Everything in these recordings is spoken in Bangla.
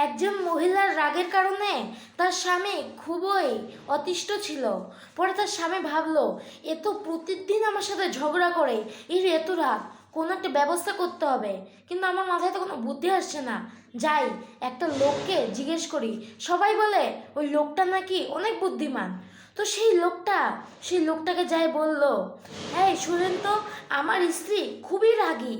একজন মহিলার রাগের কারণে তার স্বামী খুবই অতিষ্ঠ ছিল। পরে তার স্বামী ভাবলো, এ তো প্রতিদিন আমার সাথে ঝগড়া করে, এর এত রাগ, কোনো একটা ব্যবস্থা করতে হবে। কিন্তু আমার মাথায় তো কোনো বুদ্ধি আসছে না। যাই, একটা লোককে জিজ্ঞেস করি। সবাই বলে ওই লোকটা নাকি অনেক বুদ্ধিমান। তো সেই লোকটাকে যাই বলল, হ্যাঁ শুনেন তো, আমার স্ত্রী খুবই রাগী,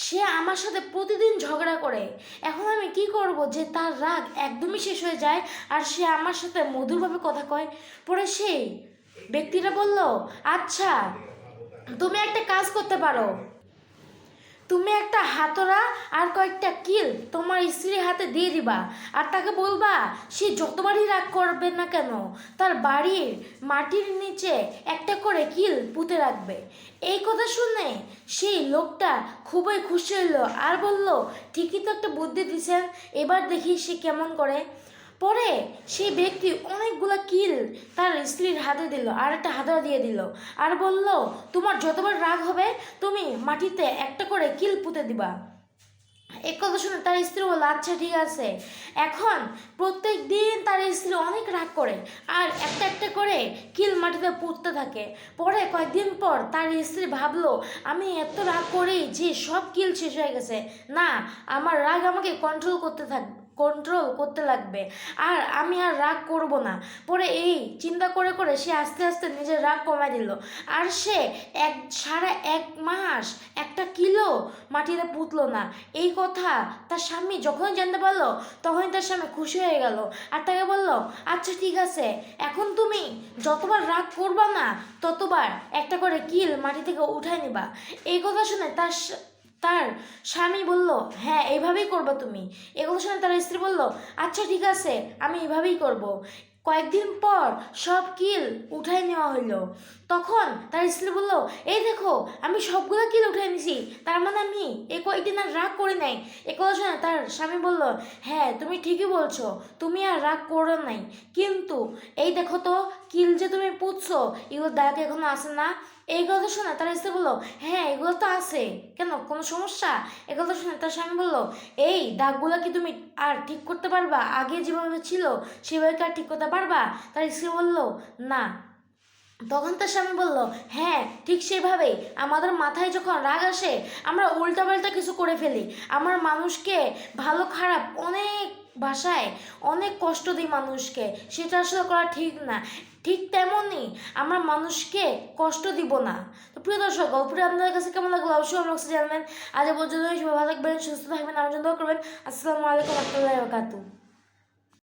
সে আমার সাথে প্রতিদিন ঝগড়া করে। এখন আমি কি করব যে তার রাগ একদমই শেষ হয়ে যায় আর সে আমার সাথে মধুরভাবে কথা কয়। পরে সেই ব্যক্তিটা বলল, আচ্ছা তুমি একটা কাজ করতে পারো, তুমি একটা হাতড়া আর কয়েকটা কিল তোমার স্ত্রীর হাতে দিয়ে দিবা, আর তাকে বলবা সে যতবারই রাগ করবে না কেন তার বাড়ির মাটির নিচে একটা করে কিল পুঁতে রাখবে। এই কথা শুনে সেই লোকটা খুবই খুশি হইল আর বলল, ঠিকই তো একটা বুদ্ধি দিছেন, এবার দেখি সে কেমন করে। পরে সেই ব্যক্তি অনেকগুলো কিল তার স্ত্রীর হাতে দিল আর একটা হাতড়া দিয়ে দিল আর বলল, তোমার যতবার রাগ হবে তুমি মাটিতে একটা করে কিল পুঁতে দিবা। এই কথা শুনে তার স্ত্রী বলল, আচ্ছা ঠিক আছে। এখন প্রত্যেক দিন তার স্ত্রী অনেক রাগ করে আর একটা একটা করে কিল মাটিতে পুঁততে থাকে। পরে কয়েকদিন পর তার স্ত্রী ভাবলো, আমি এত রাগ করি যে সব কিল শেষ হয়ে গেছে, না আমার রাগ আমাকে কন্ট্রোল করতে লাগবে, আর আমি আর রাগ করব না। পরে এই চিন্তা করে করে সে আস্তে আস্তে নিজের রাগ কমায় দিল আর সে সারা 1 মাস একটা কিলো মাটিতে পুঁতলো না। এই কথা তার স্বামী যখনই জানতে পারলো তখনই তার স্বামী খুশি হয়ে গেল আর তাকে বলল, আচ্ছা ঠিক আছে, এখন তুমি যতবার রাগ করবা না ততবার একটা করে কিল মাটি থেকে উঠায় নিবা। এই কথা শুনে তার স্বামী বলল, হ্যাঁ এইভাবেই করবে তুমি। এগুলো শুনে তার স্ত্রী বলল, আচ্ছা ঠিক আছে, আমি এভাবেই করব। কয়েকদিন পর সব কিল উঠাই নেওয়া হইলো। তখন তার স্ত্রী বলল, এই দেখো আমি সবগুলো কিল উঠাই নিছি, তার মানে আমি এই কয়েকদিন আর রাগ করি নাই। এ কথা শুনে তার স্বামী বলল, হ্যাঁ তুমি ঠিকই বলছো, তুমি আর রাগ করো নাই, কিন্তু এই দেখো তো কিল যে তুমি পুঁতছো এগুলো দাগ এখনো আসে না। এই কথা শুনে তার স্ত্রী বলল, হ্যাঁ এগুলো তো আছে, কেন কোনো সমস্যা? এই কথা শুনে তার স্বামী বলল, এই দাগগুলো কি তুমি আর ঠিক করতে পারবা? আগে যেভাবে ছিল সেভাবে কি আর ঠিক করতে পারবা? তার স্ত্রী বলল, না। তখন তার স্বামী বলল, হ্যাঁ ঠিক সেভাবেই আমাদের মাথায় যখন রাগ আসে আমরা উল্টাপাল্টা কিছু করে ফেলি। আমরা মানুষকে ভালো খারাপ অনেক ভাষায় অনেক কষ্ট দিই মানুষকে, সেটা আসলে করা ঠিক না। ঠিক তেমনই আমরা মানুষকে কষ্ট দিব না। তো প্রিয় দর্শক, গল্পটি আপনাদের কাছে কেমন লাগলো অবশ্যই আমার কাছে জানবেন। আজ পর্যন্ত সবাই ভালো থাকবেন, সুস্থ থাকবেন, আমার জন্য দোয়া করবেন। আসসালামু আলাইকুম ওয়া রাহমাতুল্লাহি ওয়া বারাকাতুহু।